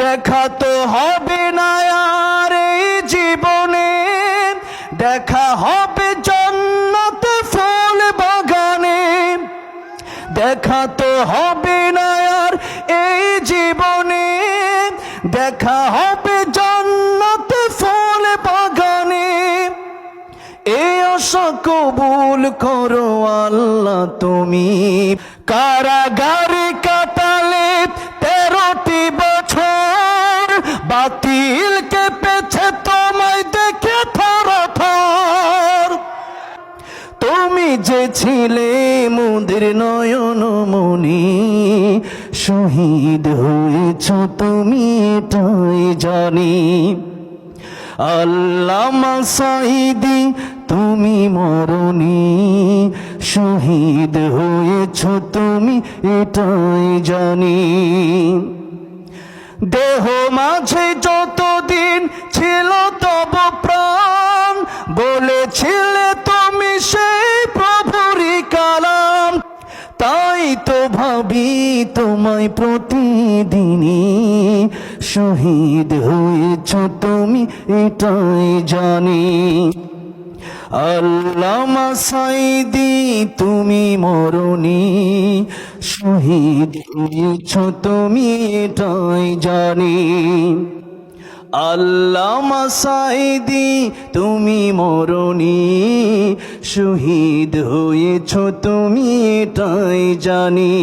দেখা তো হবে না আর এই জীবনে, দেখা হবে জান্নাত ফুল বাগানে। দেখা তো হবে না আর এই জীবনে, দেখা হবে জান্নাত ফুল বাগানে। এই আশা কবুল করো আল্লাহ তুমি। কারাগারে কাটালে 13টি বছর, বাতিল কেঁপেছে তোমায় দেখে থরথর। তুমি যে ছিলে মোদের নয়ন মনি, শহীদ হয়েছ তুমি এটাই জানি। আল্লামা সাঈদী তুমি মরনি, শহীদ হয়েছ তুমি এটাই জানি। দেহ মাঝে যতদিন ছিল তব প্রাণ, বলেছিলে তুমি সেই প্রভুরই কালাম। তাই তো ভাবি তোমায় প্রতিদিনই, শহীদ হয়েছ তুমি এটাই জানি। আল্লামা সাঈদী তুমি মরনি, শহীদ হয়েছ তুমি এটাই জানি। আল্লামা সাঈদী তুমি মরনি, শহীদ হয়েছ তুমি এটাই জানি।